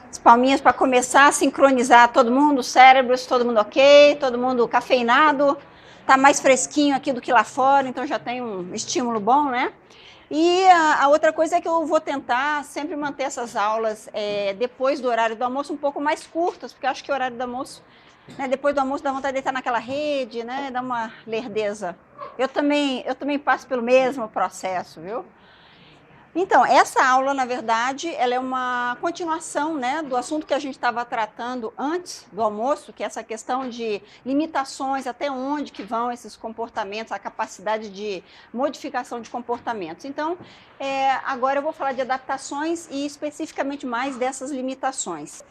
As palminhas para começar a sincronizar todo mundo, cérebros, todo mundo ok, todo mundo cafeinado, tá mais fresquinho aqui do que lá fora, então já tem um estímulo bom, né? E a outra coisa é que eu vou tentar sempre manter essas aulas depois do horário do almoço um pouco mais curtas, porque eu acho que o horário do almoço, né, depois do almoço dá vontade de deitar naquela rede, né, dá uma lerdeza. Eu também passo pelo mesmo processo, viu? Então, essa aula, na verdade, ela é uma continuação, né, do assunto que a gente estava tratando antes do almoço, que é essa questão de limitações, até onde que vão esses comportamentos, a capacidade de modificação de comportamentos. Então, agora eu vou falar de adaptações e especificamente mais dessas limitações.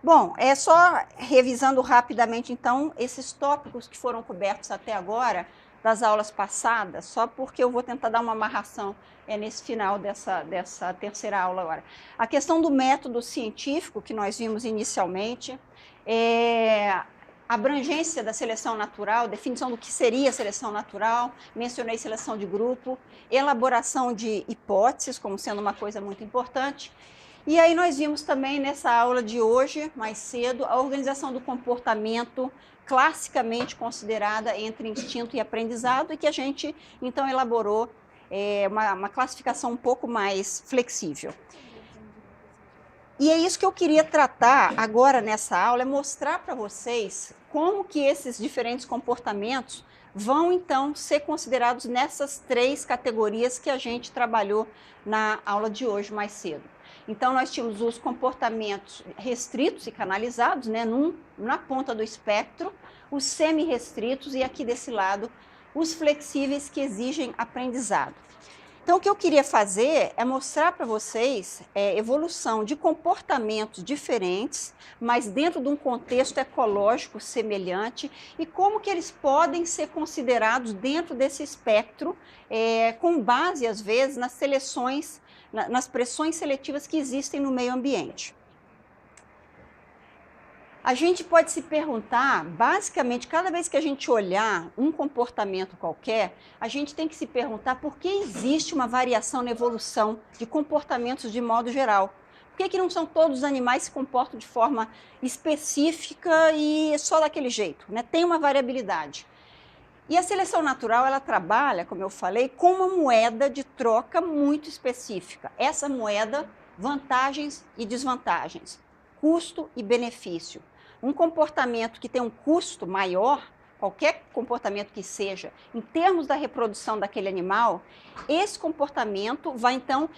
Bom, só revisando rapidamente, então, esses tópicos que foram cobertos até agora, das aulas passadas, só porque eu vou tentar dar uma amarração nesse final dessa terceira aula agora. A questão do método científico, que nós vimos inicialmente, abrangência da seleção natural, definição do que seria seleção natural, mencionei seleção de grupo, elaboração de hipóteses, como sendo uma coisa muito importante. E aí nós vimos também nessa aula de hoje, mais cedo, a organização do comportamento classicamente considerada entre instinto e aprendizado, e que a gente, então, elaborou uma classificação um pouco mais flexível. E é isso que eu queria tratar agora nessa aula, é mostrar para vocês como que esses diferentes comportamentos vão, então, ser considerados nessas três categorias que a gente trabalhou na aula de hoje mais cedo. Então, nós tínhamos os comportamentos restritos e canalizados, né, na ponta do espectro, os semi-restritos e aqui desse lado, os flexíveis que exigem aprendizado. Então, o que eu queria fazer é mostrar para vocês evolução de comportamentos diferentes, mas dentro de um contexto ecológico semelhante, e como que eles podem ser considerados dentro desse espectro, com base, às vezes, nas seleções, nas pressões seletivas que existem no meio ambiente. A gente pode se perguntar, basicamente, cada vez que a gente olhar um comportamento qualquer, a gente tem que se perguntar por que existe uma variação na evolução de comportamentos de modo geral. Por que não são todos os animais que se comportam de forma específica e só daquele jeito, né? Tem uma variabilidade. E a seleção natural, ela trabalha, como eu falei, com uma moeda de troca muito específica. Essa moeda, vantagens e desvantagens, custo e benefício. Um comportamento que tem um custo maior, qualquer comportamento que seja, em termos da reprodução daquele animal, esse comportamento vai, então,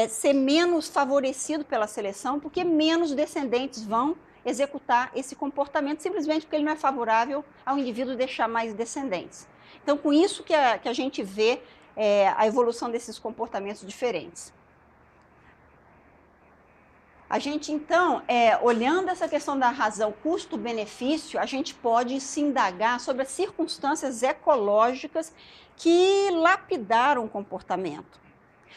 ser menos favorecido pela seleção, porque menos descendentes vão executar esse comportamento, simplesmente porque ele não é favorável ao indivíduo deixar mais descendentes. Então, com isso que a gente vê a evolução desses comportamentos diferentes. A gente, então, olhando essa questão da razão custo-benefício, a gente pode se indagar sobre as circunstâncias ecológicas que lapidaram o comportamento.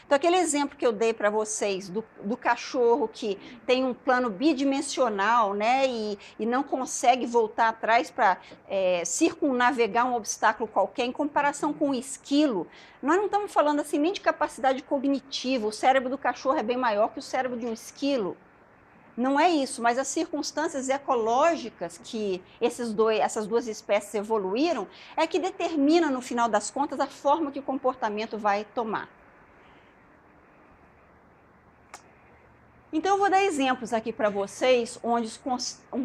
Então, aquele exemplo que eu dei para vocês do cachorro que tem um plano bidimensional, né, e não consegue voltar atrás para circunnavegar um obstáculo qualquer, em comparação com o esquilo, nós não estamos falando assim nem de capacidade cognitiva, o cérebro do cachorro é bem maior que o cérebro de um esquilo. Não é isso, mas as circunstâncias ecológicas que essas duas espécies evoluíram é que determina, no final das contas, a forma que o comportamento vai tomar. Então, eu vou dar exemplos aqui para vocês, onde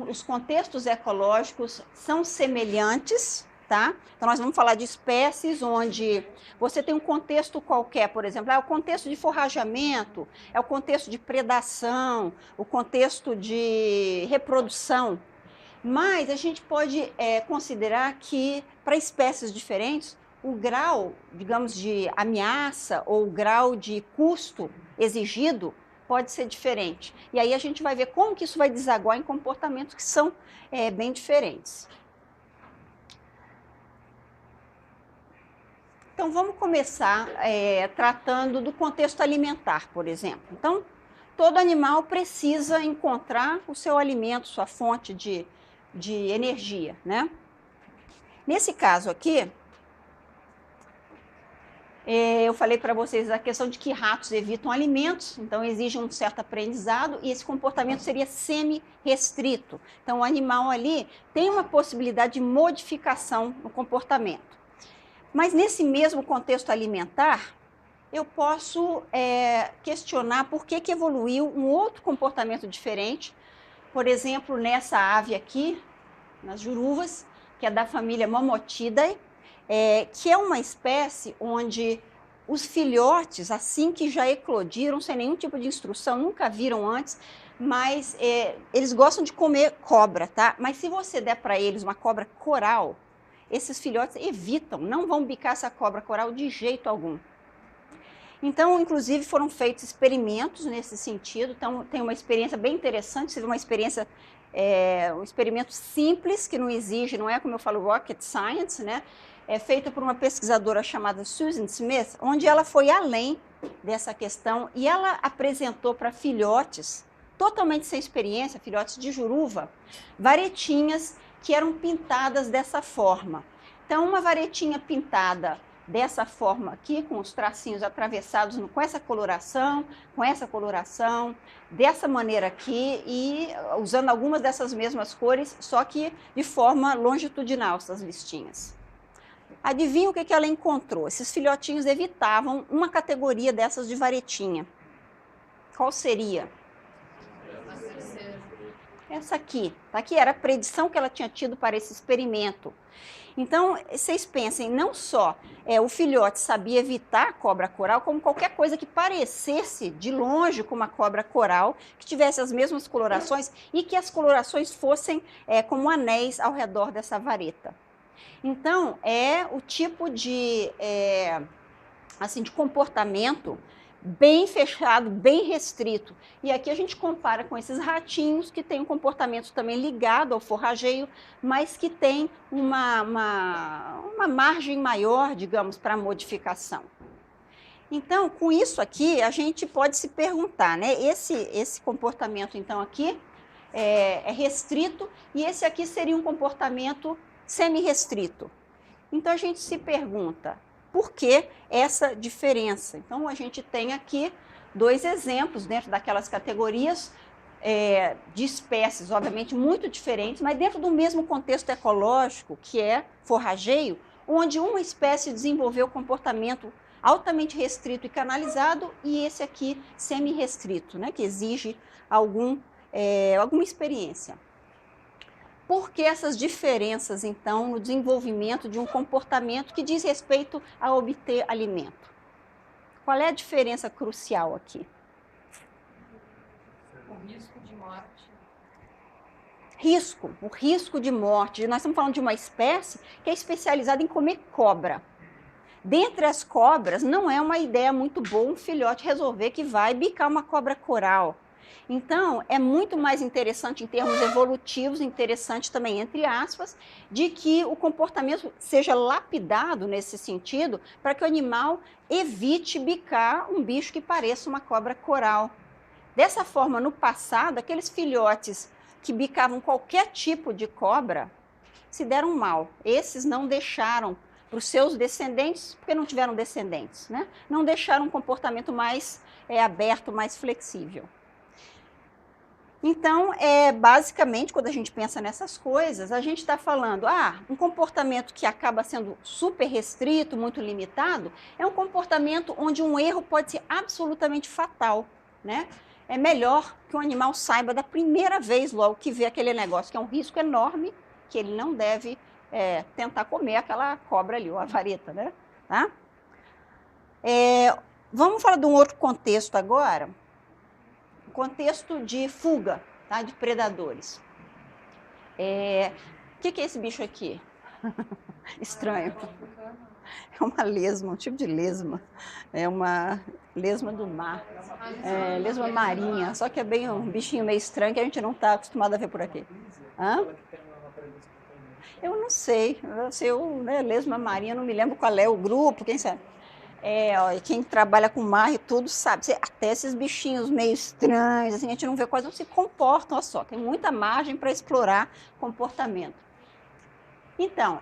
os contextos ecológicos são semelhantes, tá? Então, nós vamos falar de espécies onde você tem um contexto qualquer, por exemplo, é o contexto de forrageamento, é o contexto de predação, o contexto de reprodução. Mas a gente pode considerar que, para espécies diferentes, o grau, digamos, de ameaça ou o grau de custo exigido pode ser diferente. E aí a gente vai ver como que isso vai desaguar em comportamentos que são bem diferentes. Então, vamos começar tratando do contexto alimentar, por exemplo. Então, todo animal precisa encontrar o seu alimento, sua fonte de de energia, né? Nesse caso aqui, eu falei para vocês a questão de que ratos evitam alimentos, então exige um certo aprendizado, e esse comportamento seria semi-restrito. Então, o animal ali tem uma possibilidade de modificação no comportamento. Mas nesse mesmo contexto alimentar, eu posso questionar por que evoluiu um outro comportamento diferente. Por exemplo, nessa ave aqui, nas juruvas, que é da família Momotidae, que é uma espécie onde os filhotes, assim que já eclodiram, sem nenhum tipo de instrução, nunca viram antes, mas eles gostam de comer cobra, tá? Mas se você der para eles uma cobra coral, esses filhotes evitam, não vão bicar essa cobra coral de jeito algum. Então, inclusive, foram feitos experimentos nesse sentido. Então, tem uma experiência bem interessante, uma experiência, um experimento simples, que não exige, não é como eu falo, rocket science, né? É feito por uma pesquisadora chamada Susan Smith, onde ela foi além dessa questão e ela apresentou para filhotes, totalmente sem experiência, filhotes de juruva, varetinhas que eram pintadas dessa forma. Então, uma varetinha pintada dessa forma aqui, com os tracinhos atravessados com essa coloração, dessa maneira aqui, e usando algumas dessas mesmas cores, só que de forma longitudinal, essas listinhas. Adivinha o que ela encontrou? Esses filhotinhos evitavam uma categoria dessas de varetinha. Qual seria? Essa aqui. Aqui era a predição que ela tinha tido para esse experimento. Então, vocês pensem, não só o filhote sabia evitar a cobra coral, como qualquer coisa que parecesse de longe com uma cobra coral, que tivesse as mesmas colorações e que as colorações fossem como anéis ao redor dessa vareta. Então, é o tipo de comportamento bem fechado, bem restrito. E aqui a gente compara com esses ratinhos que têm um comportamento também ligado ao forrageio, mas que tem uma margem maior, digamos, para modificação. Então, com isso aqui, a gente pode se perguntar, né? Esse comportamento, então, aqui é restrito e esse aqui seria um comportamento semi-restrito. Então, a gente se pergunta, por que essa diferença? Então, a gente tem aqui dois exemplos dentro daquelas categorias de espécies, obviamente, muito diferentes, mas dentro do mesmo contexto ecológico, que é forrageio, onde uma espécie desenvolveu comportamento altamente restrito e canalizado, e esse aqui semi-restrito, né, que exige alguma experiência. Por que essas diferenças, então, no desenvolvimento de um comportamento que diz respeito a obter alimento? Qual é a diferença crucial aqui? O risco de morte. O risco de morte. Nós estamos falando de uma espécie que é especializada em comer cobra. Dentre as cobras, não é uma ideia muito boa um filhote resolver que vai bicar uma cobra coral. Então, é muito mais interessante em termos evolutivos, interessante também, entre aspas, de que o comportamento seja lapidado nesse sentido, para que o animal evite bicar um bicho que pareça uma cobra coral. Dessa forma, no passado, aqueles filhotes que bicavam qualquer tipo de cobra se deram mal. Esses não deixaram para os seus descendentes, porque não tiveram descendentes, né? Não deixaram um comportamento mais aberto, mais flexível. Então, basicamente, quando a gente pensa nessas coisas, a gente está falando, um comportamento que acaba sendo super restrito, muito limitado, é um comportamento onde um erro pode ser absolutamente fatal, né? É melhor que o animal saiba da primeira vez logo que vê aquele negócio, que é um risco enorme, que ele não deve tentar comer aquela cobra ali, ou a vareta, né? Tá? Vamos falar de um outro contexto agora. Contexto de fuga, tá? De predadores. O que é esse bicho aqui? Estranho. É uma lesma, um tipo de lesma. É uma lesma do mar. Lesma marinha, só que é bem um bichinho meio estranho que a gente não está acostumado a ver por aqui. Hã? Eu não sei. Lesma marinha, não me lembro qual é o grupo, quem sabe. Ó, quem trabalha com mar e tudo sabe, até esses bichinhos meio estranhos, assim, a gente não vê quase, não se comportam, olha só, tem muita margem para explorar comportamento. Então,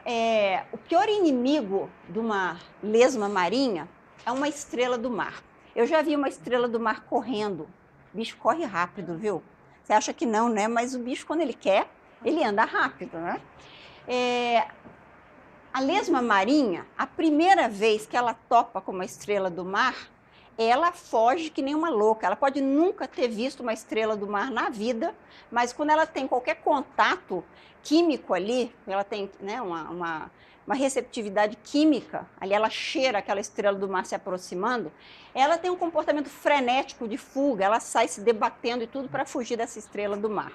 o pior inimigo de uma lesma marinha é uma estrela do mar. Eu já vi uma estrela do mar correndo, o bicho corre rápido, viu? Você acha que não, né? Mas o bicho, quando ele quer, ele anda rápido, né? A lesma marinha, a primeira vez que ela topa com uma estrela do mar, ela foge que nem uma louca. Ela pode nunca ter visto uma estrela do mar na vida, mas quando ela tem qualquer contato químico ali, ela tem, né, uma receptividade química, ali ela cheira aquela estrela do mar se aproximando, ela tem um comportamento frenético de fuga, ela sai se debatendo e tudo para fugir dessa estrela do mar.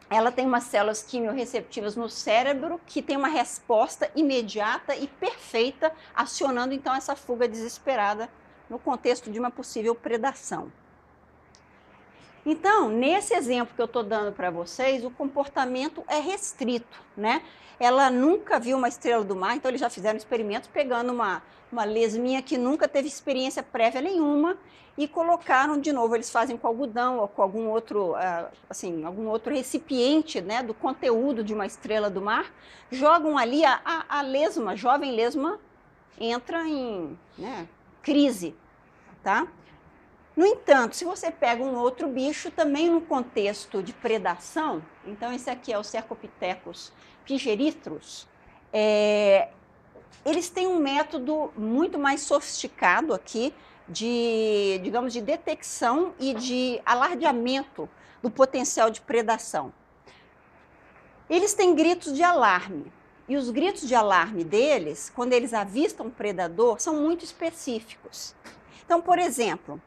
Ela tem umas células quimiorreceptivas no cérebro que tem uma resposta imediata e perfeita, acionando então essa fuga desesperada no contexto de uma possível predação. Então, nesse exemplo que eu estou dando para vocês, o comportamento é restrito, né? Ela nunca viu uma estrela do mar, então eles já fizeram experimentos pegando uma lesminha que nunca teve experiência prévia nenhuma e colocaram de novo, eles fazem com algodão ou com algum outro, algum outro recipiente, né, do conteúdo de uma estrela do mar, jogam ali a lesma, jovem lesma, entra em, né, crise, tá? No entanto, se você pega um outro bicho, também no contexto de predação, então esse aqui é o Cercopithecus pigerithros, eles têm um método muito mais sofisticado aqui de, digamos, de detecção e de alardeamento do potencial de predação. Eles têm gritos de alarme, e os gritos de alarme deles, quando eles avistam um predador, são muito específicos. Então, por exemplo,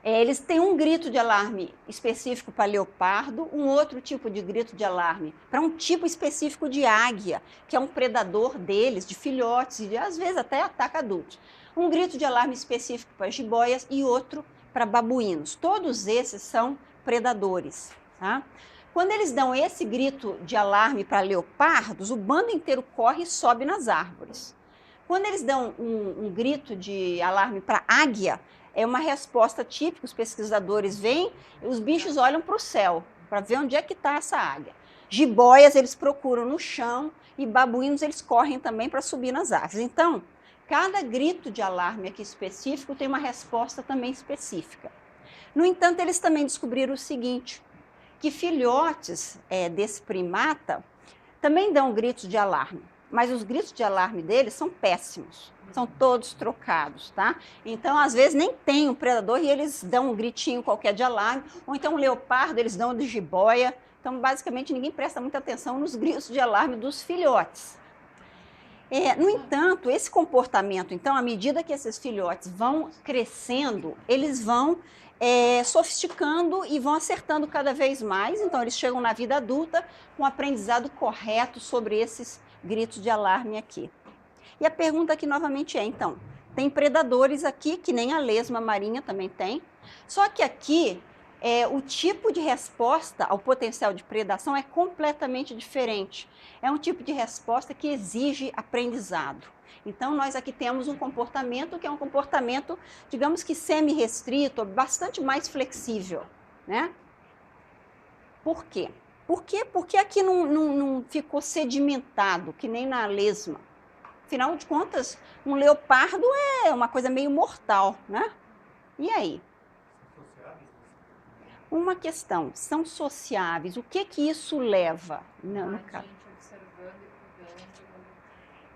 eles têm um grito de alarme específico para leopardo, um outro tipo de grito de alarme para um tipo específico de águia, que é um predador deles, de filhotes, e às vezes até ataca adultos. Um grito de alarme específico para jiboias e outro para babuínos. Todos esses são predadores, tá? Quando eles dão esse grito de alarme para leopardos, o bando inteiro corre e sobe nas árvores. Quando eles dão um grito de alarme para águia, é uma resposta típica, os pesquisadores veem, os bichos olham para o céu, para ver onde é que está essa águia. Jiboias eles procuram no chão e babuínos eles correm também para subir nas árvores. Então, cada grito de alarme aqui específico tem uma resposta também específica. No entanto, eles também descobriram o seguinte, que filhotes desse primata também dão gritos de alarme, mas os gritos de alarme deles são péssimos. São todos trocados, tá? Então, às vezes, nem tem um predador e eles dão um gritinho qualquer de alarme, ou então um leopardo, eles dão de jiboia. Então, basicamente, ninguém presta muita atenção nos gritos de alarme dos filhotes. No entanto, esse comportamento, então, à medida que esses filhotes vão crescendo, eles vão sofisticando e vão acertando cada vez mais. Então, eles chegam na vida adulta com um aprendizado correto sobre esses gritos de alarme aqui. E a pergunta aqui novamente então, tem predadores aqui, que nem a lesma marinha também tem, só que aqui o tipo de resposta ao potencial de predação é completamente diferente. É um tipo de resposta que exige aprendizado. Então, nós aqui temos um comportamento que é um comportamento, digamos que semi-restrito, bastante mais flexível, né? Por quê? Porque aqui não ficou sedimentado, que nem na lesma. Afinal de contas, um leopardo é uma coisa meio mortal, né? E aí? Uma questão, são sociáveis. O que isso leva? No caso?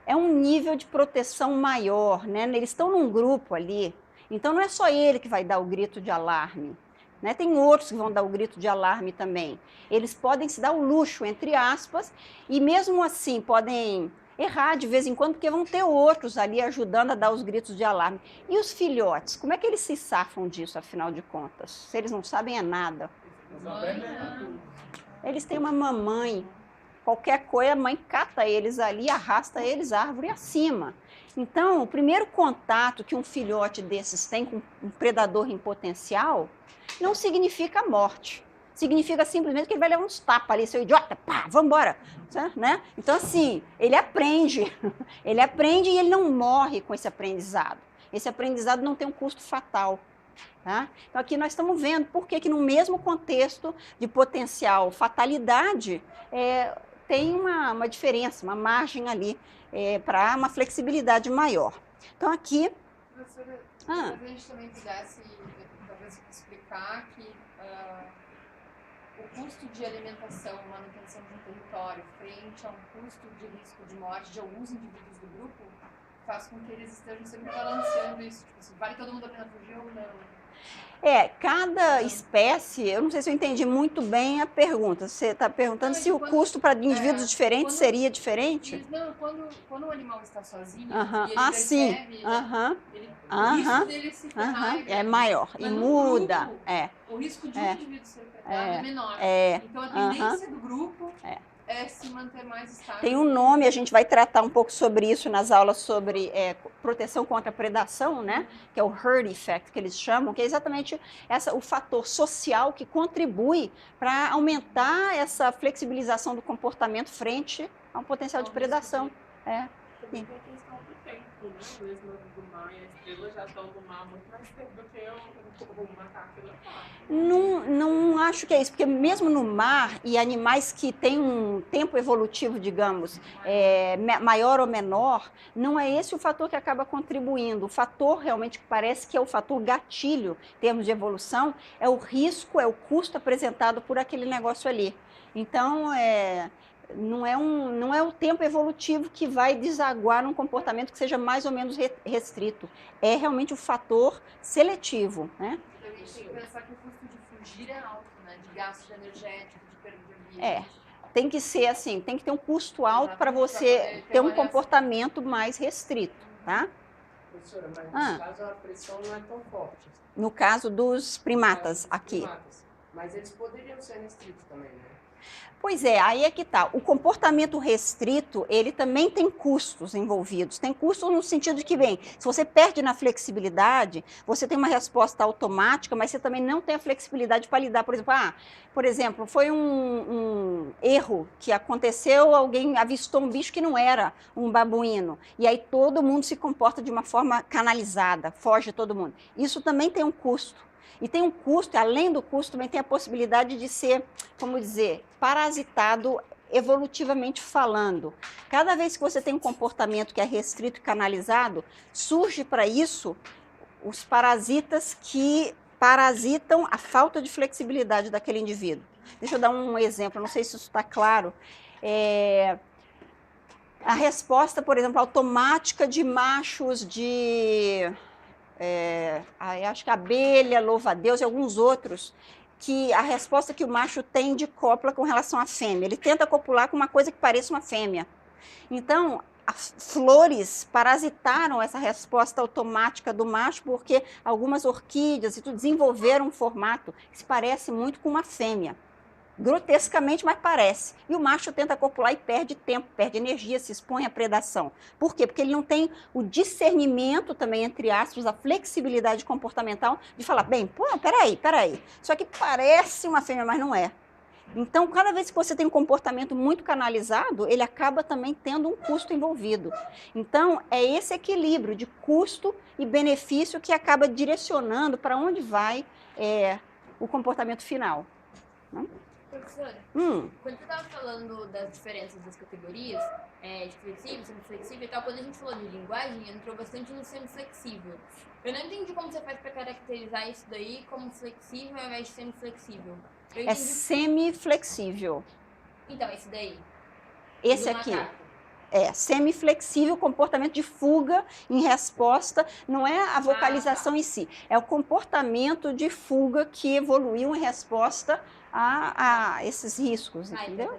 É um nível de proteção maior, né? Eles estão num grupo ali, então não é só ele que vai dar o grito de alarme, né? Tem outros que vão dar o grito de alarme também. Eles podem se dar o luxo, entre aspas, e mesmo assim podem errar de vez em quando, porque vão ter outros ali ajudando a dar os gritos de alarme. E os filhotes, como é que eles se safam disso, afinal de contas? Se eles não sabem é nada. Eles têm uma mamãe. Qualquer coisa, a mãe cata eles ali, arrasta eles árvore acima. Então, o primeiro contato que um filhote desses tem com um predador em potencial não significa morte. significa simplesmente que ele vai levar uns tapas ali, seu idiota, pá, vambora, né? Então, assim, ele aprende e ele não morre com esse aprendizado. Esse aprendizado não tem um custo fatal. Tá? Então, aqui nós estamos vendo por que no mesmo contexto de potencial fatalidade, tem uma diferença, uma margem ali para uma flexibilidade maior. Então, aqui... Professora, talvez a gente também pudesse talvez explicar que o custo de alimentação e manutenção de um território frente a um custo de risco de morte de alguns indivíduos do grupo faz com que eles estejam sempre balanceando isso. Tipo, se vale todo mundo a pena fugir ou não. Cada espécie, eu não sei se eu entendi muito bem a pergunta. Você está perguntando se o custo para indivíduos diferentes seria diferente? Não, quando o animal está sozinho, e ele percebe, o risco dele se ferrar é maior e muda. Grupo, o risco de um indivíduo ser afetado é menor. Então a tendência do grupo é se manter mais estável. Tem um nome, a gente vai tratar um pouco sobre isso nas aulas sobre proteção contra a predação, né? Que é o herd effect, que eles chamam, que é exatamente o fator social que contribui para aumentar essa flexibilização do comportamento frente a um potencial de predação. Também tem a questão do tempo, né? Mesmo do mar e a estrela já estão no mar muito mais tempo do que o macaco e o leopardo. Não acho que é isso, porque mesmo no mar e animais que têm um tempo evolutivo, digamos, maior ou menor, não é esse o fator que acaba contribuindo. O fator realmente que parece que é o fator gatilho em termos de evolução é o risco, é o custo apresentado por aquele negócio ali. Então, não é o tempo evolutivo que vai desaguar num comportamento que seja mais ou menos restrito. É realmente o fator seletivo, né? Então, a gente tem que pensar que o custo de fugir é alto, né? De gasto energético, de perda de vida. Tem que ser assim, tem que ter um custo alto para você ter um comportamento mais restrito, tá? Professora, mas nesse caso a pressão não é tão forte. No caso dos primatas aqui. Mas eles poderiam ser restritos também, né? Pois é, aí é que tá. O comportamento restrito, ele também tem custos envolvidos. Tem custos no sentido de que, bem, se você perde na flexibilidade, você tem uma resposta automática, mas você também não tem a flexibilidade para lidar. Por exemplo, foi um erro que aconteceu, alguém avistou um bicho que não era um babuíno. E aí todo mundo se comporta de uma forma canalizada, foge todo mundo. Isso também tem um custo. E tem um custo, além do custo, também tem a possibilidade de ser, como dizer, parasitado evolutivamente falando. Cada vez que você tem um comportamento que é restrito e canalizado, surge para isso os parasitas que parasitam a falta de flexibilidade daquele indivíduo. Deixa eu dar um exemplo, não sei se isso está claro. A resposta, por exemplo, automática de machos de... acho que abelha, louva-a-Deus e alguns outros, que a resposta que o macho tem de cópula com relação à fêmea. Ele tenta copular com uma coisa que pareça uma fêmea. Então, as flores parasitaram essa resposta automática do macho, porque algumas orquídeas e tudo desenvolveram um formato que se parece muito com uma fêmea. Grotescamente, mas parece. E o macho tenta copular e perde tempo, perde energia, se expõe à predação. Por quê? Porque ele não tem o discernimento também, entre aspas, a flexibilidade comportamental de falar, bem, peraí, isso aqui parece uma fêmea, mas não é. Então, cada vez que você tem um comportamento muito canalizado, ele acaba também tendo um custo envolvido. Então, é esse equilíbrio de custo e benefício que acaba direcionando para onde vai o comportamento final. Não? Professora, quando você estava falando das diferenças das categorias, de flexível, semiflexível e tal, quando a gente falou de linguagem, entrou bastante no semiflexível. Eu não entendi como você faz para caracterizar isso daí como flexível ao invés de semiflexível. É semiflexível. Então, esse daí? Esse aqui. Semiflexível, comportamento de fuga em resposta, não é a vocalização em si, é o comportamento de fuga que evoluiu em resposta a esses riscos, entendeu?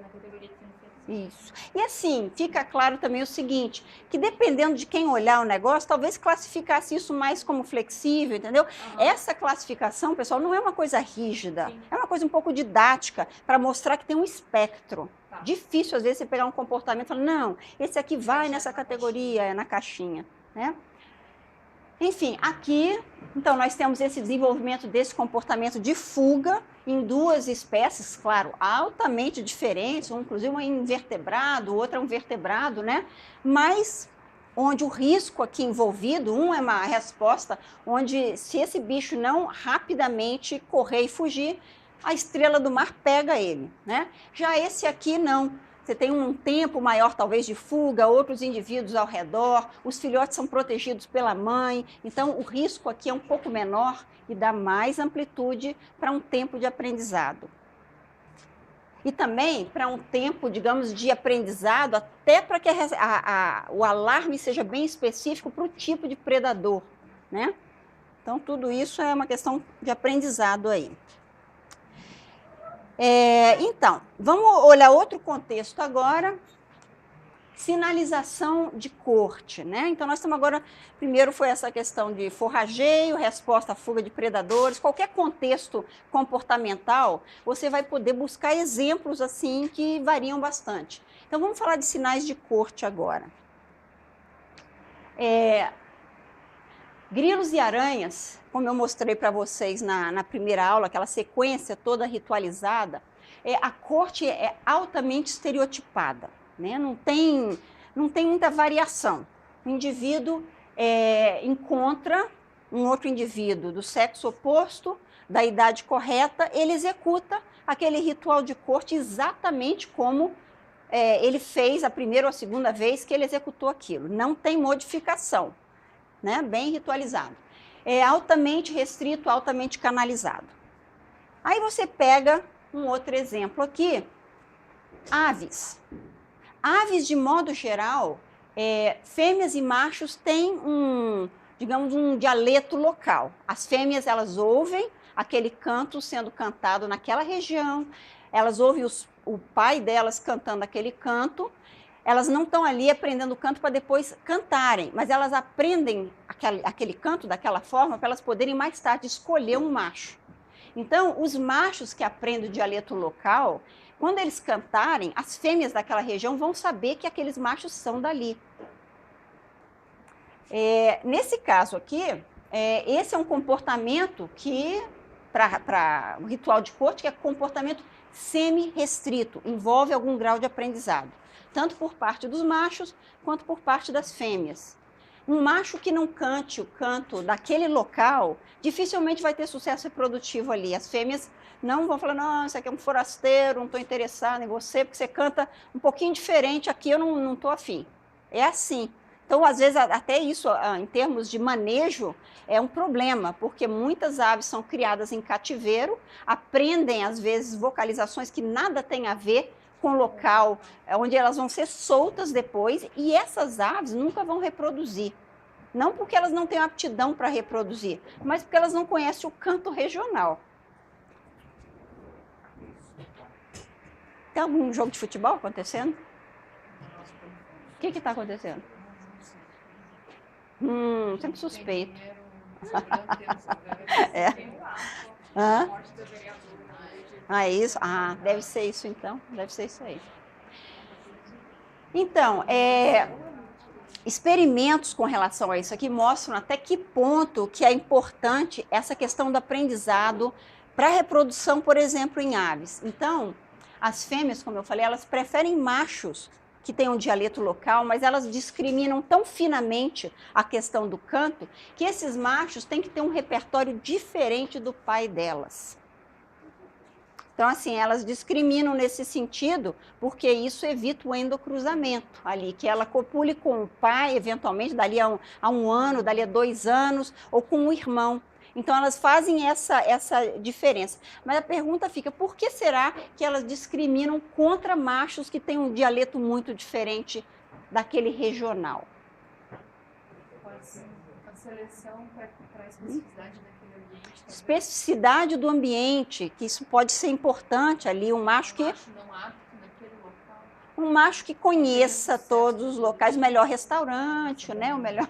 Isso. E assim, fica claro também o seguinte, que dependendo de quem olhar o negócio, talvez classificasse isso mais como flexível, entendeu? Essa classificação, pessoal, não é uma coisa rígida, é uma coisa um pouco didática, para mostrar que tem um espectro. Difícil, às vezes, você pegar um comportamento e falar, não, esse aqui vai nessa categoria, na caixinha, né? Enfim, aqui, então, nós temos esse desenvolvimento desse comportamento de fuga em duas espécies, claro, altamente diferentes, um, inclusive um invertebrado, o outro é um vertebrado, né? Mas onde o risco aqui envolvido, um é uma resposta onde se esse bicho não rapidamente correr e fugir, a estrela do mar pega ele, né? Já esse aqui não. Você tem um tempo maior, talvez, de fuga, outros indivíduos ao redor, os filhotes são protegidos pela mãe, então o risco aqui é um pouco menor e dá mais amplitude para um tempo de aprendizado. E também para um tempo, digamos, de aprendizado, até para que o alarme seja bem específico para o tipo de predador, né? Então, tudo isso é uma questão de aprendizado aí. Então, vamos olhar outro contexto agora, sinalização de corte, né? Então, nós estamos agora, primeiro foi essa questão de forrageio, resposta à fuga de predadores, qualquer contexto comportamental, você vai poder buscar exemplos assim que variam bastante. Então, vamos falar de sinais de corte agora. Grilos e aranhas, como eu mostrei para vocês na primeira aula, aquela sequência toda ritualizada, a corte é altamente estereotipada, né? Não tem muita variação. O indivíduo encontra um outro indivíduo do sexo oposto, da idade correta, ele executa aquele ritual de corte exatamente como ele fez a primeira ou a segunda vez que ele executou aquilo. Não tem modificação. Né? Bem ritualizado. É altamente restrito, altamente canalizado. Aí você pega um outro exemplo aqui, aves. Aves, de modo geral, fêmeas e machos têm digamos, um dialeto local. As fêmeas, elas ouvem aquele canto sendo cantado naquela região, elas ouvem o pai delas cantando aquele canto. Elas não estão ali aprendendo o canto para depois cantarem, mas elas aprendem aquele canto daquela forma para elas poderem mais tarde escolher um macho. Então, os machos que aprendem o dialeto local, quando eles cantarem, as fêmeas daquela região vão saber que aqueles machos são dali. Nesse caso aqui, esse é um comportamento que, para o ritual de corte, que é comportamento semi-restrito, envolve algum grau de aprendizado, tanto por parte dos machos, quanto por parte das fêmeas. Um macho que não cante o canto daquele local, dificilmente vai ter sucesso reprodutivo ali. As fêmeas não vão falar, não, isso aqui é um forasteiro, não estou interessado em você, porque você canta um pouquinho diferente, aqui eu não estou afim. É assim. Então, às vezes, até isso, em termos de manejo, é um problema, porque muitas aves são criadas em cativeiro, aprendem, às vezes, vocalizações que nada tem a ver com o local onde elas vão ser soltas depois, e essas aves nunca vão reproduzir. Não porque elas não têm aptidão para reproduzir, mas porque elas não conhecem o canto regional. Tem algum jogo de futebol acontecendo? O que está acontecendo? Sempre suspeito. Isso? Deve ser isso então. Deve ser isso aí. Então, experimentos com relação a isso aqui mostram até que ponto que é importante essa questão do aprendizado para a reprodução, por exemplo, em aves. Então, as fêmeas, como eu falei, elas preferem machos que têm um dialeto local, mas elas discriminam tão finamente a questão do canto que esses machos têm que ter um repertório diferente do pai delas. Então, assim, elas discriminam nesse sentido, porque isso evita o endocruzamento ali, que ela copule com o pai, eventualmente, dali a um ano, dali a 2 anos, ou com o irmão. Então, elas fazem essa diferença. Mas a pergunta fica, por que será que elas discriminam contra machos que têm um dialeto muito diferente daquele regional? A seleção para a especificidade daquele ambiente. Especificidade do ambiente, que isso pode ser importante ali, um macho que... não apto naquele local. Um macho que conheça todos os locais, o melhor restaurante, né? O melhor...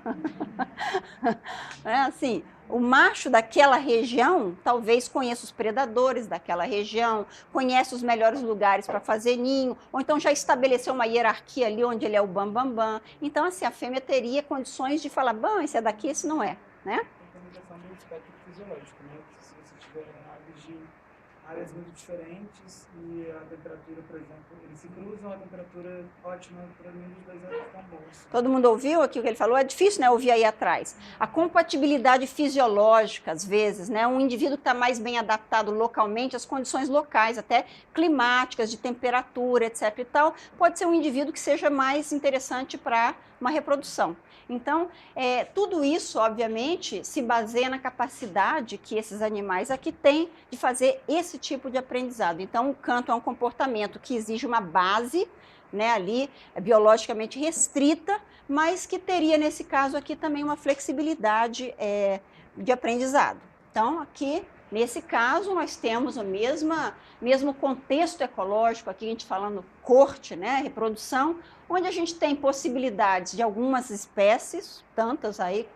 assim, o macho daquela região talvez conheça os predadores daquela região, conhece os melhores lugares para fazer ninho, ou então já estabeleceu uma hierarquia ali onde ele é o bambambam. Então, assim, a fêmea teria condições de falar, bom, esse é daqui, esse não é. né? Tem uma questão do espectro fisiológico, né? Se você tiver aves de áreas muito diferentes e a temperatura, por exemplo, eles se cruzam, a temperatura ótima para nenhum dos dois é tão boa. Todo mundo ouviu aqui o que ele falou? É difícil, né, ouvir aí atrás. A compatibilidade fisiológica, às vezes, né? Um indivíduo que está mais bem adaptado localmente às condições locais, até climáticas, de temperatura, etc. e tal, pode ser um indivíduo que seja mais interessante para uma reprodução. Então, tudo isso, obviamente, se baseia na capacidade que esses animais aqui têm de fazer esse tipo de aprendizado. Então, o canto é um comportamento que exige uma base, né, ali, biologicamente restrita, mas que teria, nesse caso aqui, também uma flexibilidade de aprendizado. Então, aqui, nesse caso, nós temos o mesmo contexto ecológico, aqui a gente falando corte, né, reprodução, onde a gente tem possibilidades de algumas espécies, tantas aí,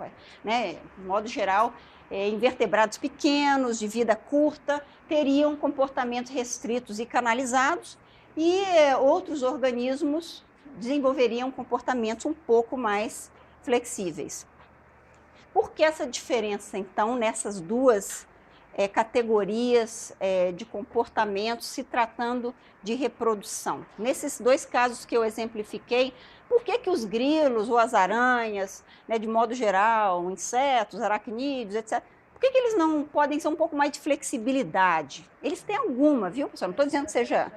né, de modo geral, invertebrados pequenos, de vida curta, teriam comportamentos restritos e canalizados, e outros organismos desenvolveriam comportamentos um pouco mais flexíveis. Por que essa diferença, então, nessas duas categorias de comportamentos se tratando de reprodução? Nesses dois casos que eu exemplifiquei, por que os grilos ou as aranhas, né, de modo geral, insetos, aracnídeos, etc., por que eles não podem ser um pouco mais de flexibilidade? Eles têm alguma, viu, pessoal? Não estou dizendo que seja...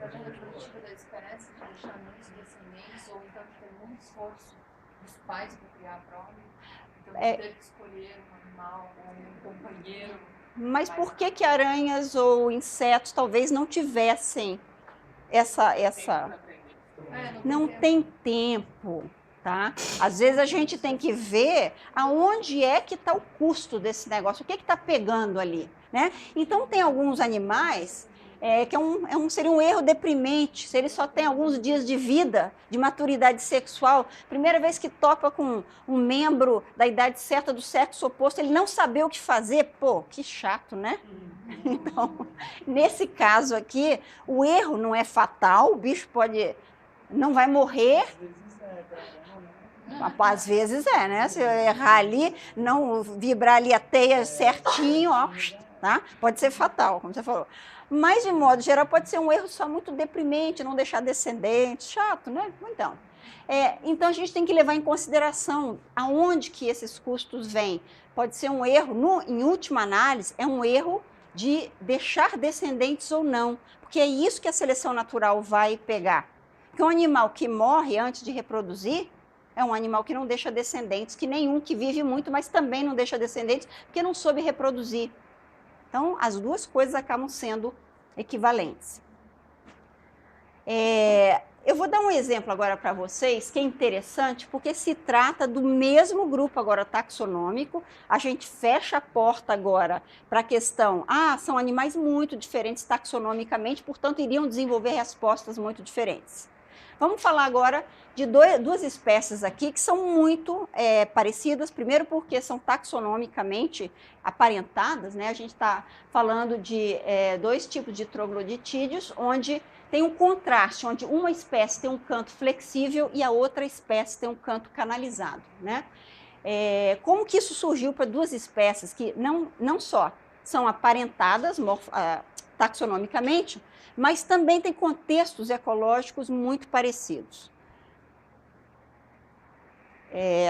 A estratégia reprodutiva da espécie de deixar muitos descendentes, ou então de ter muito esforço dos pais para criar a prole, então de ter que escolher um animal ou um companheiro. Mas por que aranhas ou insetos talvez não tivessem essa... Não tem tempo, tá? Às vezes a gente tem que ver aonde é que está o custo desse negócio, o que está pegando ali, né? Então tem alguns animais que seria um erro deprimente, se ele só tem alguns dias de vida, de maturidade sexual, primeira vez que topa com um membro da idade certa do sexo oposto, ele não saber o que fazer, pô, que chato, né? Então, nesse caso aqui, o erro não é fatal, o bicho não vai morrer, às vezes né? Se eu errar ali, não vibrar ali a teia certinho, ó, tá? Pode ser fatal, como você falou. Mas, de modo geral, pode ser um erro só muito deprimente, não deixar descendentes, chato, né? Então, a gente tem que levar em consideração aonde que esses custos vêm. Pode ser um erro, em última análise, é um erro de deixar descendentes ou não, porque é isso que a seleção natural vai pegar. Porque um animal que morre antes de reproduzir é um animal que não deixa descendentes, que nenhum que vive muito, mas também não deixa descendentes, porque não soube reproduzir. Então, as duas coisas acabam sendo equivalentes. Eu vou dar um exemplo agora para vocês, que é interessante, porque se trata do mesmo grupo agora taxonômico. A gente fecha a porta agora para a questão, são animais muito diferentes taxonomicamente, portanto, iriam desenvolver respostas muito diferentes. Vamos falar agora de duas espécies aqui que são muito parecidas, primeiro porque são taxonomicamente aparentadas, né? A gente está falando de dois tipos de trogloditídeos, onde tem um contraste, onde uma espécie tem um canto flexível e a outra espécie tem um canto canalizado, né? Como que isso surgiu para duas espécies que não só são aparentadas taxonomicamente, mas também têm contextos ecológicos muito parecidos?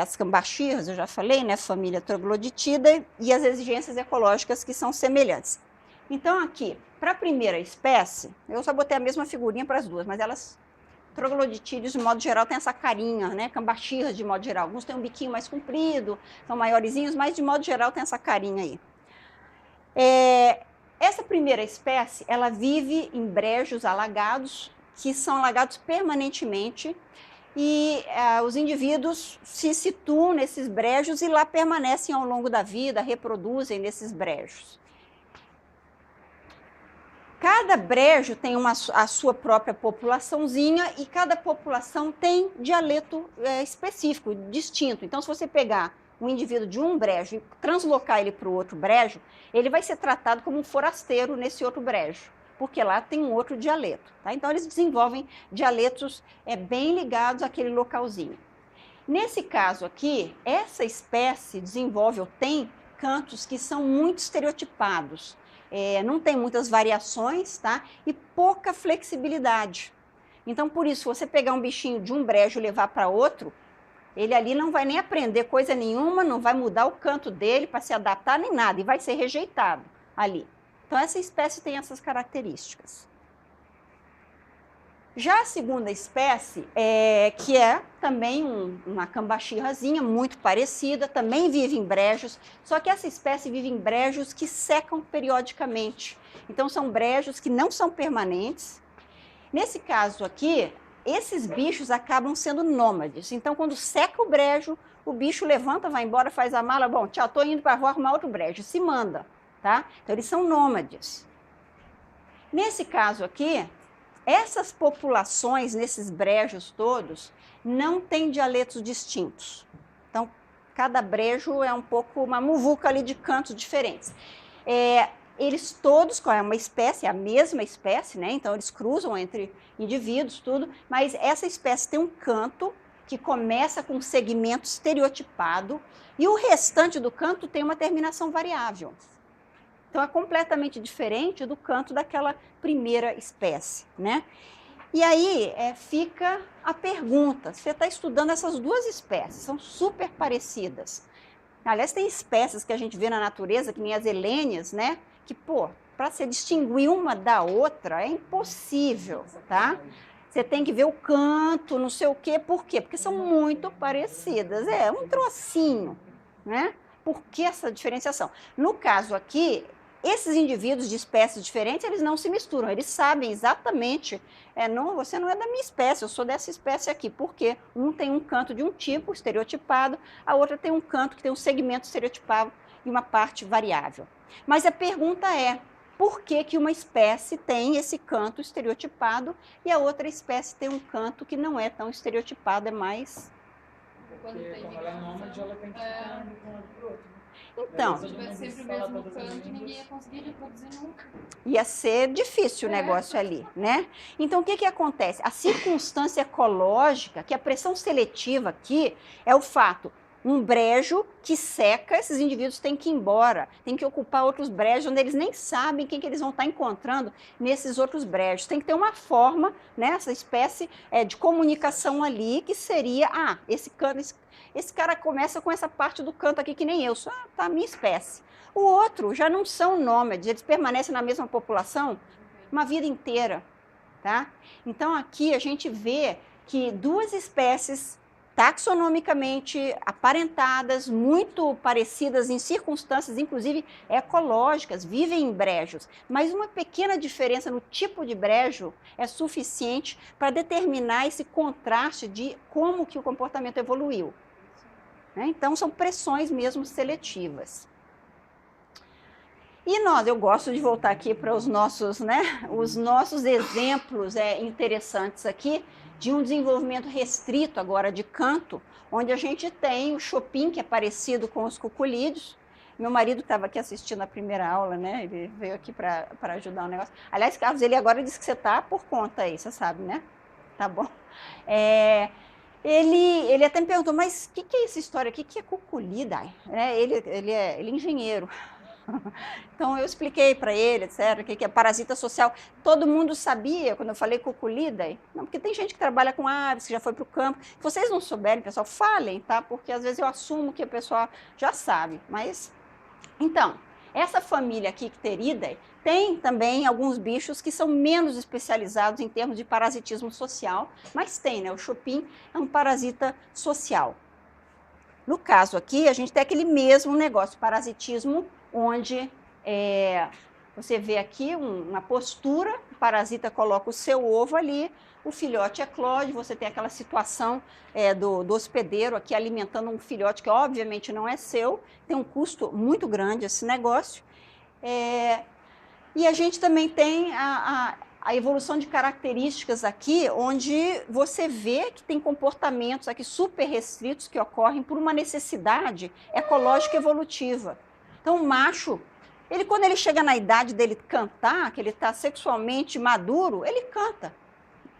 As cambaxirras, eu já falei, né, família trogloditida, e as exigências ecológicas que são semelhantes. Então, aqui, para a primeira espécie, eu só botei a mesma figurinha para as duas, mas elas, trogloditídeos, de modo geral, têm essa carinha, né, cambaxirras, de modo geral. Alguns têm um biquinho mais comprido, são maiorzinhos, mas, de modo geral, tem essa carinha aí. Essa primeira espécie, ela vive em brejos alagados, que são alagados permanentemente, e os indivíduos se situam nesses brejos e lá permanecem ao longo da vida, reproduzem nesses brejos. Cada brejo tem a sua própria populaçãozinha e cada população tem dialeto específico, distinto. Então, se você pegar um indivíduo de um brejo e translocar ele para o outro brejo, ele vai ser tratado como um forasteiro nesse outro brejo, porque lá tem um outro dialeto. Tá? Então, eles desenvolvem dialetos bem ligados àquele localzinho. Nesse caso aqui, essa espécie desenvolve ou tem cantos que são muito estereotipados. Não tem muitas variações, tá? E pouca flexibilidade. Então, por isso, se você pegar um bichinho de um brejo e levar para outro, ele ali não vai nem aprender coisa nenhuma, não vai mudar o canto dele para se adaptar nem nada, e vai ser rejeitado ali. Então, essa espécie tem essas características. Já a segunda espécie, que é também uma cambaxirrazinha muito parecida, também vive em brejos, só que essa espécie vive em brejos que secam periodicamente. Então, são brejos que não são permanentes. Nesse caso aqui, esses bichos acabam sendo nômades. Então, quando seca o brejo, o bicho levanta, vai embora, faz a mala, bom, tchau, estou indo para a rua arrumar outro brejo, se manda, tá? Então, eles são nômades. Nesse caso aqui, essas populações, nesses brejos todos, não têm dialetos distintos. Então, cada brejo é um pouco uma muvuca ali de cantos diferentes. Eles todos, é uma espécie, é a mesma espécie, né? Então eles cruzam entre indivíduos, tudo, mas essa espécie tem um canto que começa com um segmento estereotipado e o restante do canto tem uma terminação variável. Então é completamente diferente do canto daquela primeira espécie, né? E aí fica a pergunta, você está estudando essas duas espécies, são super parecidas. Aliás, tem espécies que a gente vê na natureza, que nem as helênias, né? Que, para se distinguir uma da outra é impossível, tá? Você tem que ver o canto, não sei o quê, por quê? Porque são muito parecidas, um trocinho, né? Por que essa diferenciação? No caso aqui, esses indivíduos de espécies diferentes, eles não se misturam, eles sabem exatamente, não, você não é da minha espécie, eu sou dessa espécie aqui, porque um tem um canto de um tipo estereotipado, a outra tem um canto que tem um segmento estereotipado e uma parte variável. Mas a pergunta é, por que uma espécie tem esse canto estereotipado e a outra espécie tem um canto que não é tão estereotipado, é mais... Porque como ela é nômade, ela tem que ficar indo com um pro outro. Então, se tivesse sempre o mesmo canto, ninguém ia conseguir reproduzir nunca. Ia ser difícil o negócio ali, né? Então, o que acontece? A circunstância ecológica, que a pressão seletiva aqui é o fato, um brejo que seca, esses indivíduos têm que ir embora, têm que ocupar outros brejos, onde eles nem sabem quem que eles vão estar encontrando nesses outros brejos. Tem que ter uma forma, né, essa espécie de comunicação ali, que seria, esse cara começa com essa parte do canto aqui que nem eu, só tá a minha espécie. O outro já não são nômades, eles permanecem na mesma população uma vida inteira, tá? Então aqui a gente vê que duas espécies taxonomicamente aparentadas, muito parecidas em circunstâncias, inclusive ecológicas, vivem em brejos, mas uma pequena diferença no tipo de brejo é suficiente para determinar esse contraste de como que o comportamento evoluiu. Então, são pressões mesmo seletivas. E eu gosto de voltar aqui para os nossos exemplos interessantes aqui, de um desenvolvimento restrito agora de canto, onde a gente tem o chopin, que é parecido com os cuculídeos. Meu marido estava aqui assistindo a primeira aula, né? Ele veio aqui para ajudar o negócio. Aliás, Carlos, ele agora disse que você está por conta aí, você sabe, né? Tá bom. Ele até me perguntou, mas o que é essa história aqui? O que é cuculida? Ele é engenheiro. Então, eu expliquei para ele, etc., o que é parasita social. Todo mundo sabia, quando eu falei cuculidae, não, porque tem gente que trabalha com aves, que já foi para o campo. Se vocês não souberem, pessoal, falem, tá? Porque às vezes eu assumo que o pessoal já sabe. Mas, então, essa família aqui, Icteridae, tem também alguns bichos que são menos especializados em termos de parasitismo social, mas tem, né? O chopin é um parasita social. No caso aqui, a gente tem aquele mesmo negócio, parasitismo, onde você vê aqui uma postura, o parasita coloca o seu ovo ali, o filhote eclode, você tem aquela situação do hospedeiro aqui alimentando um filhote que obviamente não é seu, tem um custo muito grande esse negócio. E a gente também tem a evolução de características aqui, onde você vê que tem comportamentos aqui super restritos que ocorrem por uma necessidade ecológica evolutiva. Então, o macho, quando ele chega na idade dele cantar, que ele está sexualmente maduro, ele canta.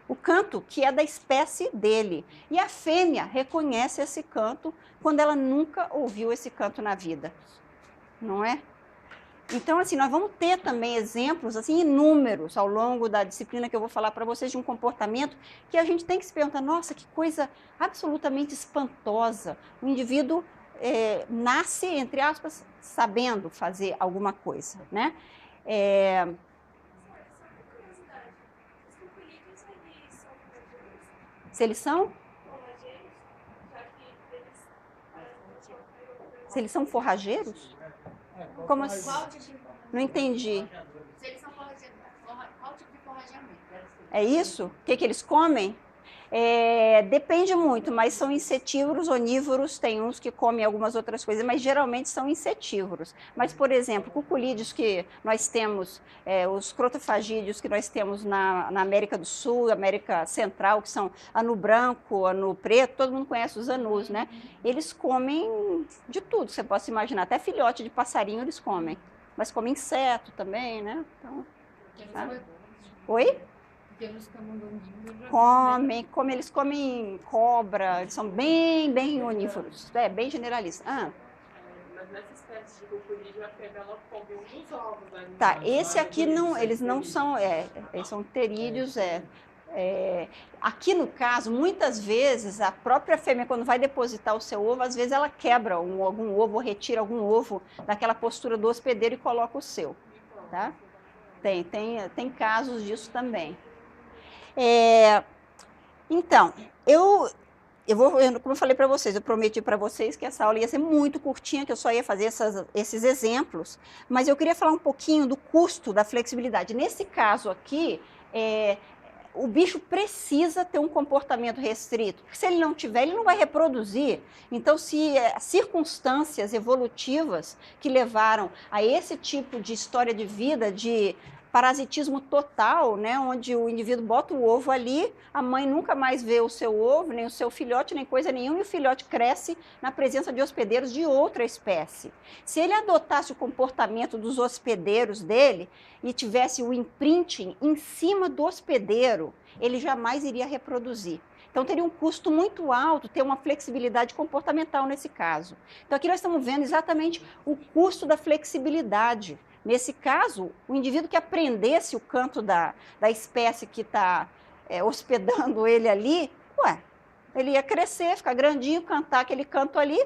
o canto que é da espécie dele. E a fêmea reconhece esse canto quando ela nunca ouviu esse canto na vida, não é? Então, assim, nós vamos ter também exemplos, assim, inúmeros ao longo da disciplina que eu vou falar para vocês de um comportamento que a gente tem que se perguntar, nossa, que coisa absolutamente espantosa. O indivíduo nasce, entre aspas, sabendo fazer alguma coisa, né? Se eles são? Se eles são forrageiros? Como assim? Não entendi. Se eles são forrageiros, qual tipo de forrageamento? É isso? O que eles comem? Depende muito, mas são insetívoros, onívoros, tem uns que comem algumas outras coisas, mas geralmente são insetívoros. Mas, por exemplo, cuculídeos que nós temos, os crotofagídeos que nós temos na América do Sul, América Central, que são anu branco, anu preto, todo mundo conhece os anus, né? Eles comem de tudo, você pode imaginar, até filhote de passarinho eles comem, mas comem inseto também, né? Então, oi? Eles comem cobra, eles são bem onívoros, bem generalistas. Mas nessa espécie de cuculídeo, a fêmea ela come alguns ovos, né? Tá, esse aqui não, eles não são, eles são pterídeos, Aqui no caso, muitas vezes, a própria fêmea, quando vai depositar o seu ovo, às vezes ela quebra algum ovo, ou retira algum ovo daquela postura do hospedeiro e coloca o seu, tá? Tem casos disso também. Então, como eu falei para vocês, eu prometi para vocês que essa aula ia ser muito curtinha, que eu só ia fazer esses exemplos, mas eu queria falar um pouquinho do custo da flexibilidade. Nesse caso aqui, o bicho precisa ter um comportamento restrito, porque se ele não tiver, ele não vai reproduzir. Então, se circunstâncias evolutivas que levaram a esse tipo de história de vida, de parasitismo total, né, onde o indivíduo bota o ovo ali, a mãe nunca mais vê o seu ovo, nem o seu filhote, nem coisa nenhuma, e o filhote cresce na presença de hospedeiros de outra espécie. Se ele adotasse o comportamento dos hospedeiros dele e tivesse o imprinting em cima do hospedeiro, ele jamais iria reproduzir. Então, teria um custo muito alto ter uma flexibilidade comportamental nesse caso. Então, aqui nós estamos vendo exatamente o custo da flexibilidade. Nesse caso, o indivíduo que aprendesse o canto da espécie que está hospedando ele ali, ele ia crescer, ficar grandinho, cantar aquele canto ali,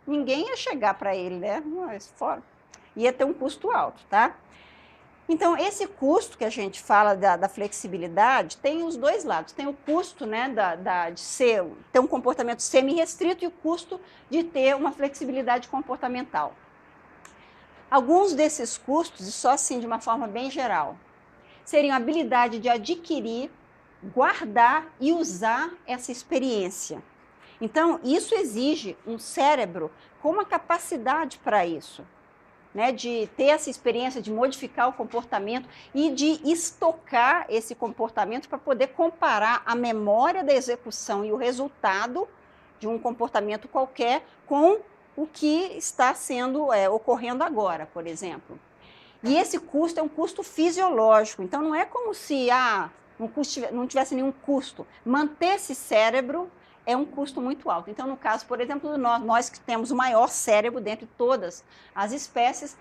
ninguém ia chegar para ele, né? Mas fora. Ia ter um custo alto, tá? Então, esse custo que a gente fala da flexibilidade tem os dois lados. Tem o custo, né, de ter um comportamento semi-restrito e o custo de ter uma flexibilidade comportamental. Alguns desses custos, e só assim de uma forma bem geral, seriam a habilidade de adquirir, guardar e usar essa experiência. Então, isso exige um cérebro com uma capacidade para isso, né, de ter essa experiência, de modificar o comportamento e de estocar esse comportamento para poder comparar a memória da execução e o resultado de um comportamento qualquer com o que está ocorrendo agora, por exemplo. E esse custo é um custo fisiológico, então não é como se não tivesse nenhum custo. Manter esse cérebro é um custo muito alto. Então, no caso, por exemplo, nós que temos o maior cérebro dentre todas as espécies,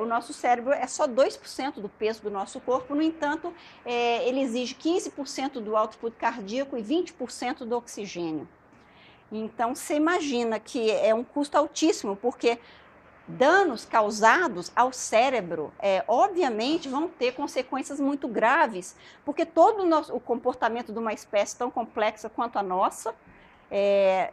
o nosso cérebro é só 2% do peso do nosso corpo, no entanto, ele exige 15% do output cardíaco e 20% do oxigênio. Então, você imagina que é um custo altíssimo, porque danos causados ao cérebro, obviamente, vão ter consequências muito graves, porque todo o comportamento de uma espécie tão complexa quanto a nossa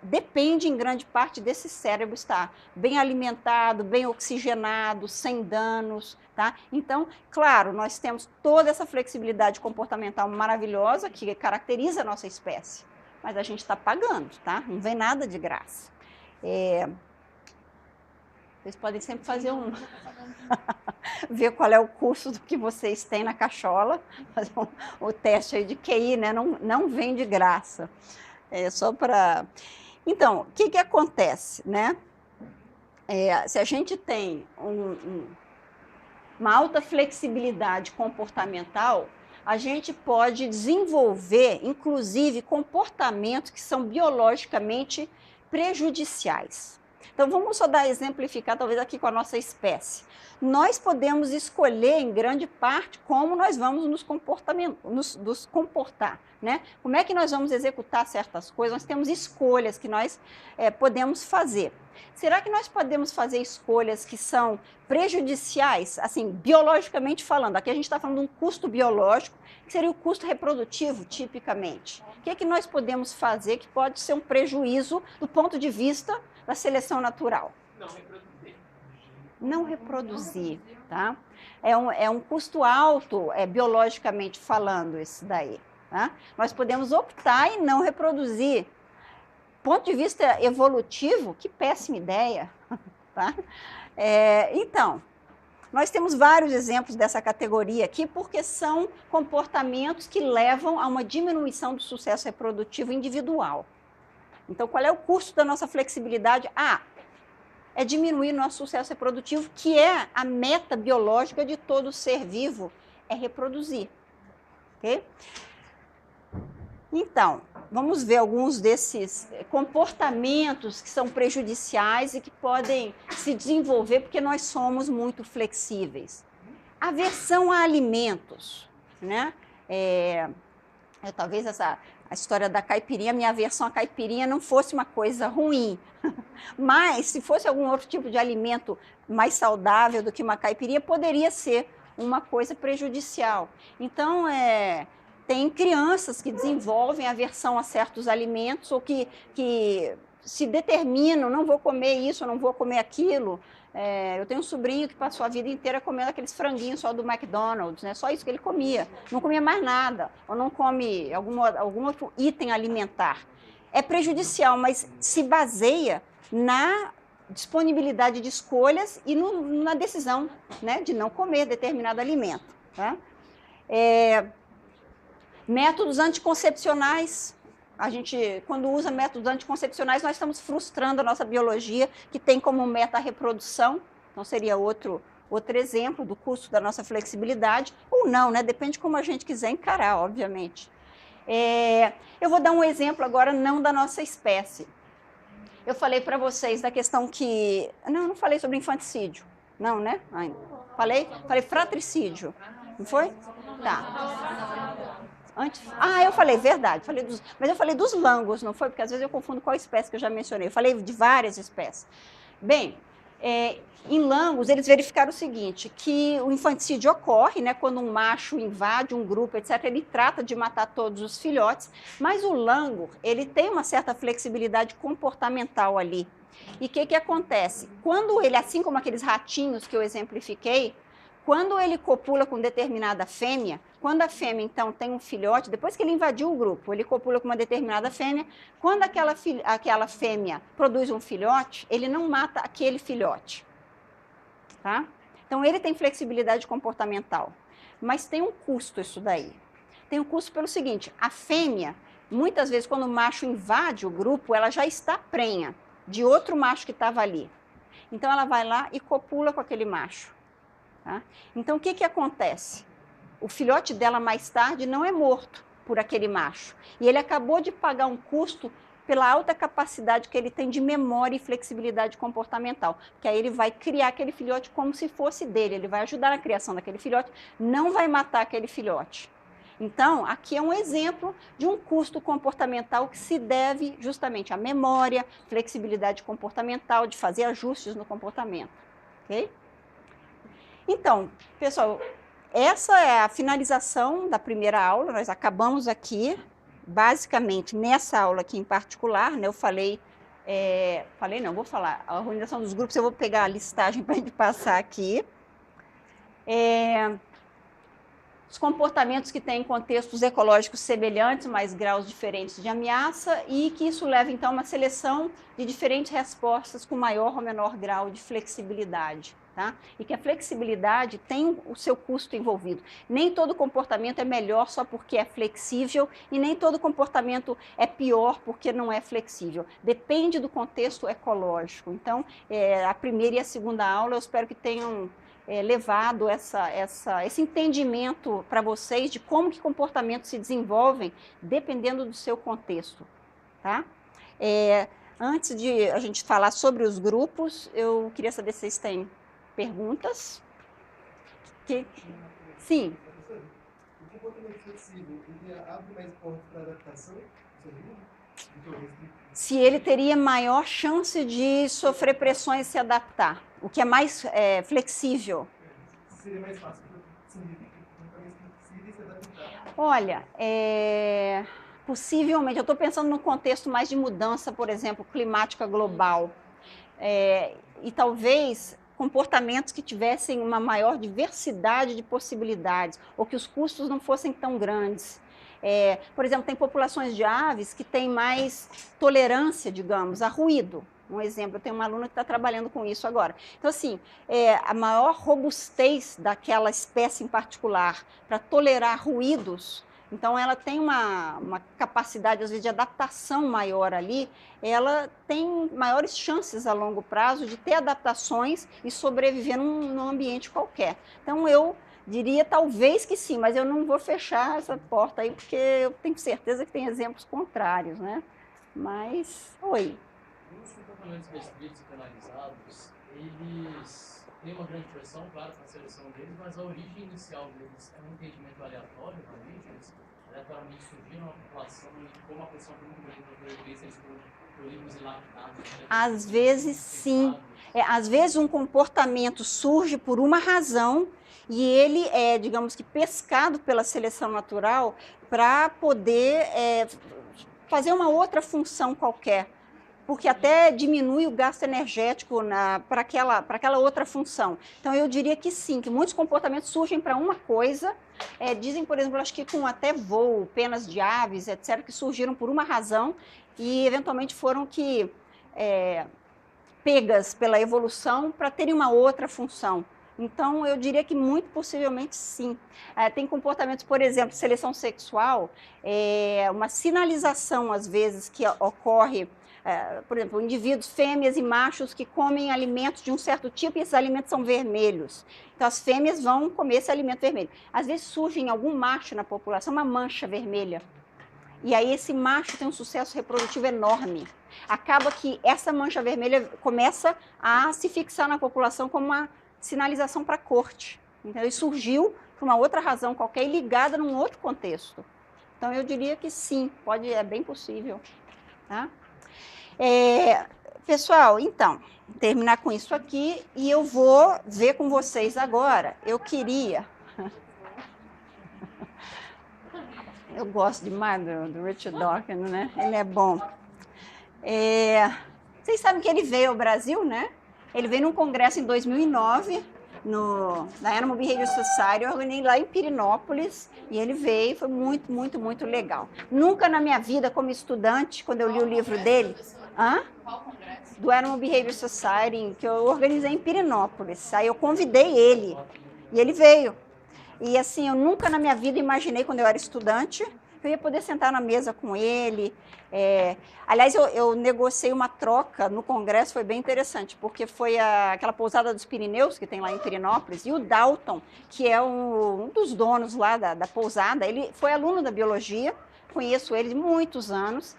depende, em grande parte, desse cérebro estar bem alimentado, bem oxigenado, sem danos, tá? Então, claro, nós temos toda essa flexibilidade comportamental maravilhosa que caracteriza a nossa espécie, mas a gente está pagando, tá? Não vem nada de graça. Vocês podem sempre fazer ver qual é o custo do que vocês têm na cachola, fazer o teste aí de QI, né? Não vem de graça. Só para... Então, o que acontece, né? Se a gente tem uma alta flexibilidade comportamental, a gente pode desenvolver, inclusive, comportamentos que são biologicamente prejudiciais. Então, vamos só exemplificar, talvez, aqui com a nossa espécie. Nós podemos escolher, em grande parte, como nós vamos nos comportar, né? Como é que nós vamos executar certas coisas? Nós temos escolhas que nós podemos fazer. Será que nós podemos fazer escolhas que são prejudiciais, assim, biologicamente falando? Aqui a gente está falando de um custo biológico, que seria o custo reprodutivo, tipicamente. O que é que nós podemos fazer que pode ser um prejuízo do ponto de vista da seleção natural? Não reproduzir, tá? É um custo alto, biologicamente falando, isso daí, tá? Nós podemos optar em não reproduzir. Ponto de vista evolutivo, que péssima ideia, tá? Então, nós temos vários exemplos dessa categoria aqui, porque são comportamentos que levam a uma diminuição do sucesso reprodutivo individual. Então, qual é o custo da nossa flexibilidade? É diminuir nosso sucesso reprodutivo, que é a meta biológica de todo ser vivo, é reproduzir. Ok? Então, vamos ver alguns desses comportamentos que são prejudiciais e que podem se desenvolver porque nós somos muito flexíveis. Aversão a alimentos, né? Talvez a história da caipirinha, minha aversão à caipirinha não fosse uma coisa ruim, mas se fosse algum outro tipo de alimento mais saudável do que uma caipirinha, poderia ser uma coisa prejudicial. Então, tem crianças que desenvolvem aversão a certos alimentos ou que se determinam, não vou comer isso, não vou comer aquilo. Eu tenho um sobrinho que passou a vida inteira comendo aqueles franguinhos só do McDonald's, né? Só isso que ele comia, não comia mais nada, ou não come algum outro item alimentar. É prejudicial, mas se baseia na disponibilidade de escolhas e na decisão, né, de não comer determinado alimento. Tá? Métodos anticoncepcionais. A gente, quando usa métodos anticoncepcionais, nós estamos frustrando a nossa biologia, que tem como meta a reprodução. Então, seria outro exemplo do custo da nossa flexibilidade, ou não, né? Depende de como a gente quiser encarar, obviamente. Eu vou dar um exemplo agora, não da nossa espécie. Eu falei para vocês da questão que... Não falei sobre infanticídio. Não, né? Ainda. Falei fratricídio. Não foi? Tá. Eu falei, verdade, mas eu falei dos langos, não foi? Porque às vezes eu confundo qual espécie que eu já mencionei. Eu falei de várias espécies. Bem, em langos, eles verificaram o seguinte, que o infanticídio ocorre, né, quando um macho invade um grupo, etc., ele trata de matar todos os filhotes, mas o lango, ele tem uma certa flexibilidade comportamental ali. E o que acontece? Quando ele, assim como aqueles ratinhos que eu exemplifiquei, quando ele copula com determinada fêmea, quando a fêmea, então, tem um filhote, depois que ele invadiu o grupo, ele copula com uma determinada fêmea, quando aquela fêmea produz um filhote, ele não mata aquele filhote. Tá? Então, ele tem flexibilidade comportamental. Mas tem um custo isso daí. Tem um custo pelo seguinte, a fêmea, muitas vezes, quando o macho invade o grupo, ela já está prenha de outro macho que estava ali. Então, ela vai lá e copula com aquele macho. Tá? Então, o que acontece? O filhote dela, mais tarde, não é morto por aquele macho. E ele acabou de pagar um custo pela alta capacidade que ele tem de memória e flexibilidade comportamental. Porque aí ele vai criar aquele filhote como se fosse dele. Ele vai ajudar na criação daquele filhote, não vai matar aquele filhote. Então, aqui é um exemplo de um custo comportamental que se deve justamente à memória, flexibilidade comportamental, de fazer ajustes no comportamento. Ok? Então, pessoal, essa é a finalização da primeira aula. Nós acabamos aqui, basicamente, nessa aula aqui em particular, né, eu vou falar, a organização dos grupos, eu vou pegar a listagem para a gente passar aqui. Os comportamentos que têm contextos ecológicos semelhantes, mas graus diferentes de ameaça, e que isso leva, então, a uma seleção de diferentes respostas com maior ou menor grau de flexibilidade. Tá? E que a flexibilidade tem o seu custo envolvido. Nem todo comportamento é melhor só porque é flexível e nem todo comportamento é pior porque não é flexível. Depende do contexto ecológico. Então, a primeira e a segunda aula eu espero que tenham levado esse entendimento para vocês de como que comportamentos se desenvolvem dependendo do seu contexto, tá? Antes de a gente falar sobre os grupos, eu queria saber se vocês têm perguntas. Sim. O comportamento flexível, ele abre mais porta para adaptação? Se ele teria maior chance de sofrer pressões e se adaptar, o que é mais flexível. Seria mais fácil para comportamentos flexíveis se adaptar. Olha, possivelmente, eu estou pensando no contexto mais de mudança, por exemplo, climática global, e talvez comportamentos que tivessem uma maior diversidade de possibilidades, ou que os custos não fossem tão grandes. Por exemplo, tem populações de aves que têm mais tolerância, digamos, a ruído. Um exemplo, eu tenho uma aluna que está trabalhando com isso agora. Então, assim, a maior robustez daquela espécie em particular para tolerar ruídos, então ela tem uma capacidade, às vezes, de adaptação maior ali, ela tem maiores chances a longo prazo de ter adaptações e sobreviver num ambiente qualquer. Então, eu diria talvez que sim, mas eu não vou fechar essa porta aí, porque eu tenho certeza que tem exemplos contrários, né? Mas, oi. Os comportamentos restritos e penalizados, eles têm uma grande pressão, claro, para a seleção deles, mas a origem inicial deles é um entendimento aleatório, realmente, eles aleatoriamente surgiram na população e como a pressão foi muito grande para eles, eles foram proibidos e lapidados. Às vezes, sim. Às vezes um comportamento surge por uma razão e ele é, digamos que, pescado pela seleção natural para poder fazer uma outra função qualquer, porque até diminui o gasto energético para aquela outra função. Então, eu diria que sim, que muitos comportamentos surgem para uma coisa, dizem, por exemplo, acho que com até voo, penas de aves, etc., que surgiram por uma razão e, eventualmente, foram pegas pela evolução para terem uma outra função. Então, eu diria que muito possivelmente sim. Tem comportamentos, por exemplo, seleção sexual, uma sinalização, às vezes, que ocorre, por exemplo, indivíduos, fêmeas e machos que comem alimentos de um certo tipo e esses alimentos são vermelhos. Então, as fêmeas vão comer esse alimento vermelho. Às vezes surge em algum macho na população uma mancha vermelha. E aí esse macho tem um sucesso reprodutivo enorme. Acaba que essa mancha vermelha começa a se fixar na população como uma sinalização para a corte. Então, ele surgiu por uma outra razão qualquer e ligada num outro contexto. Então, eu diria que sim, é bem possível. Tá? Pessoal, então, terminar com isso aqui e eu vou ver com vocês agora. Eu gosto demais do Richard Dawkins, né? Ele é bom. Vocês sabem que ele veio ao Brasil, né? Ele veio num congresso em 2009, na Animal Behavior Society, eu organizei lá em Pirenópolis, e ele veio, foi muito, muito, muito legal. Nunca na minha vida, como estudante, quando eu li o livro dele... Qual congresso? Do Animal Behavior Society, que eu organizei em Pirenópolis. Aí eu convidei ele, e ele veio. E assim, eu nunca na minha vida imaginei, quando eu era estudante, que eu ia poder sentar na mesa com ele. Aliás, eu negociei uma troca no congresso, foi bem interessante, porque foi aquela pousada dos Pirineus, que tem lá em Pirenópolis, e o Dalton, que é um dos donos lá da pousada, ele foi aluno da biologia, conheço ele de muitos anos,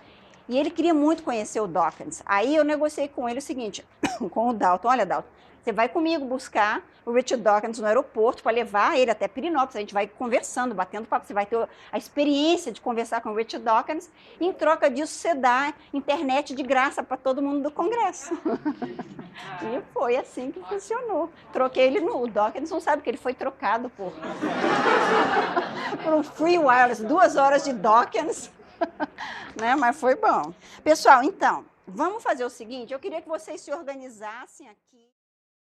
e ele queria muito conhecer o Dawkins. Aí eu negociei com ele o seguinte, com o Dalton: olha, Dalton, você vai comigo buscar o Richard Dawkins no aeroporto para levar ele até Pirenópolis. A gente vai conversando, batendo papo. Você vai ter a experiência de conversar com o Richard Dawkins. E, em troca disso, você dá internet de graça para todo mundo do congresso. E foi assim que funcionou. Troquei ele o Dawkins não sabe que ele foi trocado por um free wireless, 2 horas de Dawkins. Né? Mas foi bom. Pessoal, então, vamos fazer o seguinte. Eu queria que vocês se organizassem aqui.